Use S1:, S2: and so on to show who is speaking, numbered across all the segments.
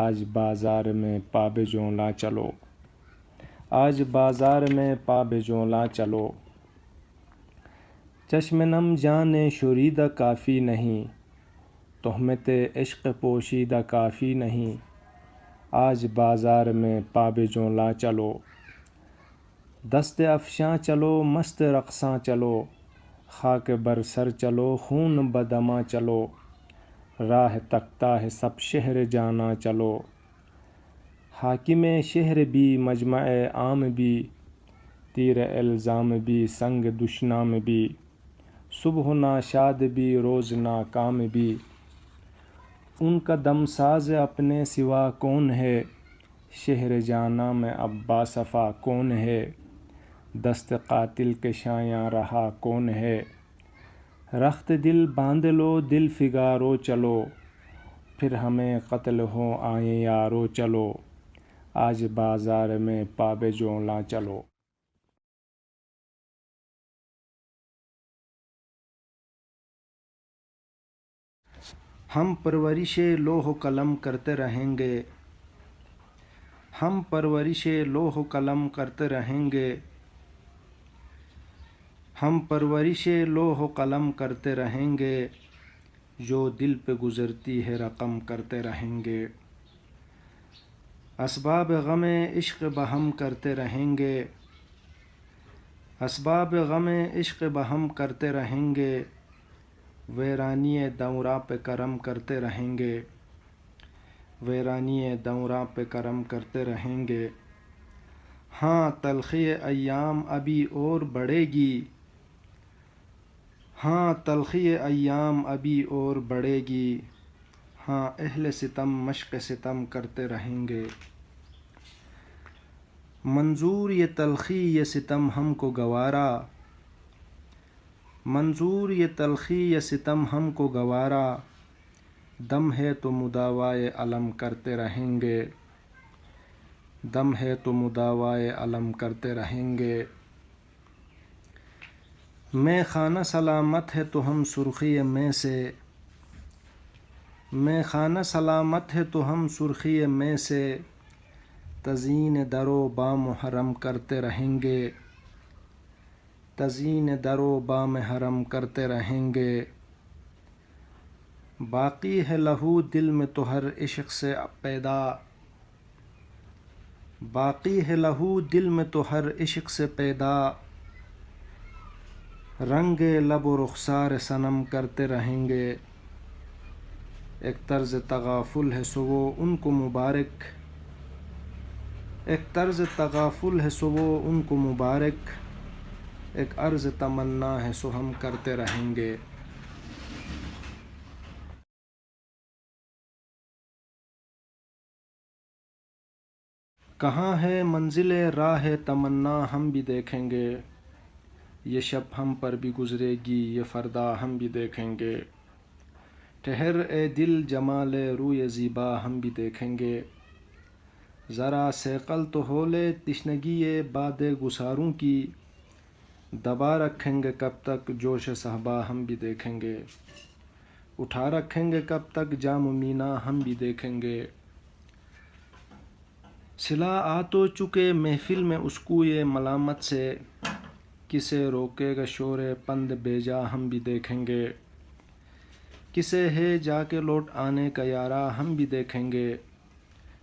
S1: آج بازار میں پا بجولاں چلو، آج بازار میں پا بجولاں چلو، چشم نم جانے شوریدہ کافی نہیں، تہمت عشق پوشیدہ کافی نہیں، آج بازار میں پا بجولاں چلو، دست افشاں چلو مست رقصاں چلو، خاک بر سر چلو خون بدماں چلو، راہ تکتا ہے سب شہر جانا چلو، حاکم شہر بھی مجمع عام بھی، تیر الزام بھی سنگ دشنام بھی، صبح ناشاد بھی روز ناکام بھی، ان کا دم ساز اپنے سوا کون ہے، شہر جانا میں اب باصفا کون ہے، دست قاتل کے شایاں رہا کون ہے، رخت دل باندھ لو دل فگارو چلو، پھر ہمیں قتل ہو آئیں یارو چلو، آج بازار میں پا بجولاں چلو۔ ہم پرورش لوح و قلم کرتے رہیں گے، ہم پرورش لوح و قلم کرتے رہیں گے، ہم پرورش لوح و قلم کرتے رہیں گے، جو دل پہ گزرتی ہے رقم کرتے رہیں گے، اسباب غم عشق بہم کرتے رہیں گے، اسباب غم عشق بہم کرتے رہیں گے، ویرانی دوراں پہ کرم کرتے رہیں گے، ویرانی دوراں پہ کرم کرتے رہیں گے، ہاں تلخی ایام ابھی اور بڑھے گی، ہاں تلخی ایام ابھی اور بڑھے گی، ہاں اہل ستم مشق ستم کرتے رہیں گے، منظور یہ تلخی یہ ستم ہم کو گوارا، منظور یہ تلخی یہ ستم ہم کو گوارا، دم ہے تو مداوائے الم کرتے رہیں گے، دم ہے تو مداوائے الم کرتے رہیں گے، میں خانہ سلامت ہے تو ہم سرخی میں سے، میں خانہ سلامت ہے تو ہم سرخی میں سے، تزئین در و بام حرم کرتے رہیں گے، تزئین در و بام حرم کرتے رہیں گے، باقی ہے لہو دل میں تو ہر عشق سے پیدا، باقی ہے لہو دل میں تو ہر عشق سے پیدا، رنگ لب و رخسار صنم کرتے رہیں گے، ایک طرز تغافل ہے سو وہ ان کو مبارک، ایک طرز تغافل ہے سو وہ ان کو مبارک، ایک عرض تمنا ہے سو ہم کرتے رہیں گے، کہاں ہے منزل راہ تمنا ہم بھی دیکھیں گے، یہ شب ہم پر بھی گزرے گی یہ فردا ہم بھی دیکھیں گے، ٹھہر اے دل جمال روی زیبا ہم بھی دیکھیں گے، ذرا صیقل تو ہو لے تشنگی باد گساروں کی، دبا رکھیں گے کب تک جوش صہبا ہم بھی دیکھیں گے، اٹھا رکھیں گے کب تک جام مینا ہم بھی دیکھیں گے، صلا آ تو چکے محفل میں اس کوئے ملامت سے، کسے روکے گا شور پند بیجا ہم بھی دیکھیں گے، کسے ہے جا کے لوٹ آنے کا یارا ہم بھی دیکھیں گے،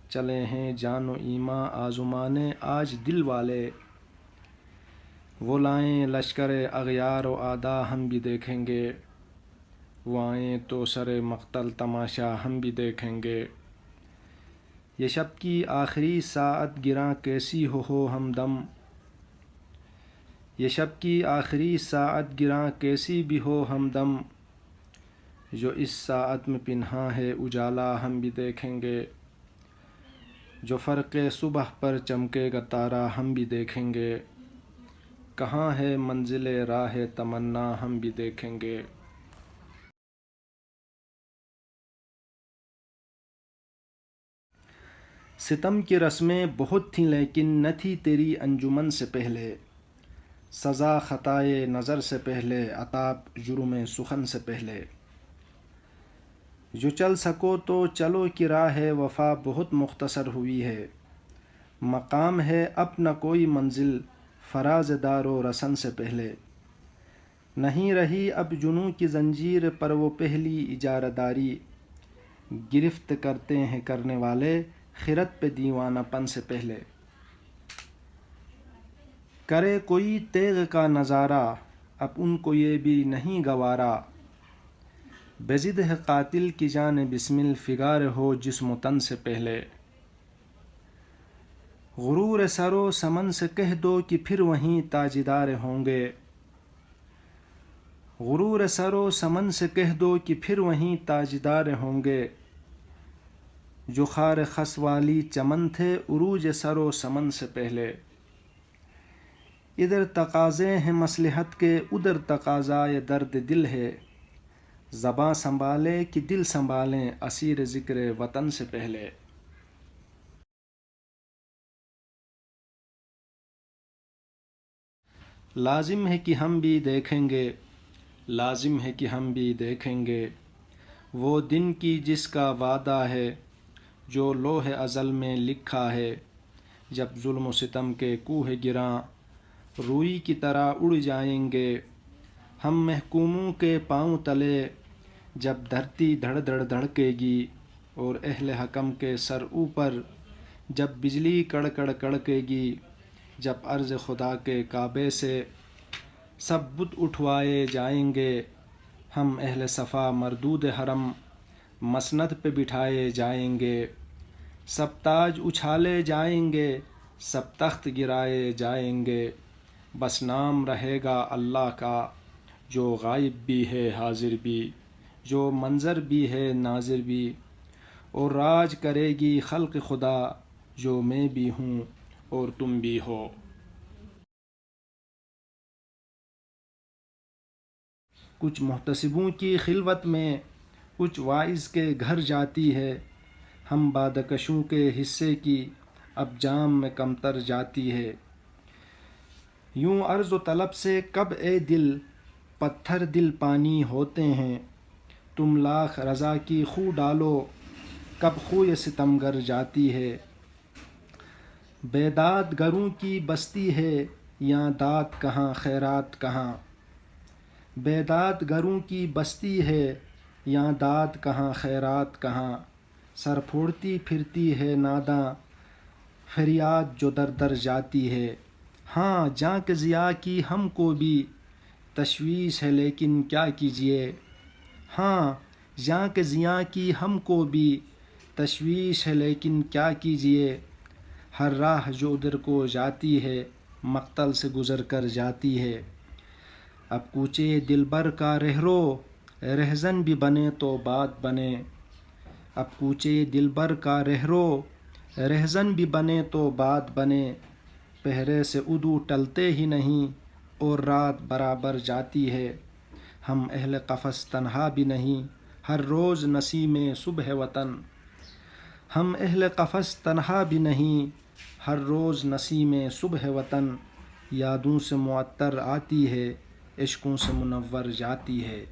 S1: چلے ہیں جان و ایماں آزمانے آج دل والے، وہ لائیں لشکر اغیار و اعدا ہم بھی دیکھیں گے، وہ آئیں تو سر مقتل تماشا ہم بھی دیکھیں گے، یہ شب کی آخری ساعت گراں کیسی ہو ہمدم، یہ شب کی آخری ساعت گراں کیسی بھی ہو ہمدم، جو اس ساعت میں پنہاں ہے اجالا ہم بھی دیکھیں گے، جو فرق صبح پر چمکے گا تارا ہم بھی دیکھیں گے، کہاں ہے منزل راہ تمنا ہم بھی دیکھیں گے، ستم کی رسمیں بہت تھیں لیکن نہ تھی تیری انجمن سے پہلے، سزا خطائے نظر سے پہلے، عتاب جرم سخن سے پہلے، جو چل سکو تو چلو کہ راہ وفا بہت مختصر ہوئی ہے، مقام ہے اب نہ کوئی منزل فراز دار و رسن سے پہلے، نہیں رہی اب جنوں کی زنجیر پر وہ پہلی اجارہ داری، گرفت کرتے ہیں کرنے والے خرد پہ دیوانہ پن سے پہلے، کرے کوئی تیغ کا نظارہ اب ان کو یہ بھی نہیں گوارا، بے ضد ہے قاتل کی جان بسمل فگار ہو جسم و تن سے پہلے، غرور سر و سمن سے کہہ دو کہ پھر وہیں تاجدار ہوں گے، غرور سر و سمن سے کہہ دو کہ پھر وہیں تاجدار ہوں گے، جو خار خس والی چمن تھے عروج سر و سمن سے پہلے، ادھر تقاضے ہیں مصلحت کے ادھر تقاضائے درد دل ہے، زباں سنبھالے کہ دل سنبھالیں اسیر ذکر وطن سے پہلے۔ لازم ہے کہ ہم بھی دیکھیں گے، لازم ہے کہ ہم بھی دیکھیں گے وہ دن کی جس کا وعدہ ہے، جو لوح ازل میں لکھا ہے، جب ظلم و ستم کے کوہ گراں روئی کی طرح اڑ جائیں گے، ہم محکوموں کے پاؤں تلے جب دھرتی دھڑ دھڑ دھڑکے گی، اور اہل حکم کے سر اوپر جب بجلی کڑ کڑ کڑکے گی، جب عرض خدا کے کعبے سے سب بت اٹھوائے جائیں گے، ہم اہل صفا مردود حرم مسند پہ بٹھائے جائیں گے، سب تاج اچھالے جائیں گے، سب تخت گرائے جائیں گے، بس نام رہے گا اللہ کا، جو غائب بھی ہے حاضر بھی، جو منظر بھی ہے ناظر بھی، اور راج کرے گی خلق خدا، جو میں بھی ہوں اور تم بھی ہو۔ کچھ محتسبوں کی خلوت میں کچھ واعظ کے گھر جاتی ہے، ہم بادکشوں کے حصے کی اب جام میں کمتر جاتی ہے، یوں عرض و طلب سے کب اے دل پتھر دل پانی ہوتے ہیں، تم لاکھ رضا کی خو ڈالو کب خوئے ستمگر جاتی ہے، بیداد گروں کی بستی ہے یہاں داد کہاں خیرات کہاں، بیداد گروں کی بستی ہے یہاں داد کہاں خیرات کہاں، سر پھوڑتی پھرتی ہے ناداں فریاد جو در در جاتی ہے، ہاں جاں کے ضیاء کی ہم کو بھی تشویش ہے لیکن کیا کیجیے، ہاں جاں کے ضیاء کی ہم کو بھی تشویش ہے لیکن کیا کیجیے، ہر راہ جو ادھر کو جاتی ہے مقتل سے گزر کر جاتی ہے، اب کوچے دلبر کا رہرو رہزن بھی بنے تو بات بنے، اب کوچے دلبر کا رہرو رہزن بھی بنے تو بات بنے، پہرے سے عدو ٹلتے ہی نہیں اور رات برابر جاتی ہے، ہم اہل قفس تنہا بھی نہیں ہر روز نسیم صبح وطن، ہم اہل قفس تنہا بھی نہیں ہر روز نسیم صبح وطن، یادوں سے معطر آتی ہے عشقوں سے منور جاتی ہے۔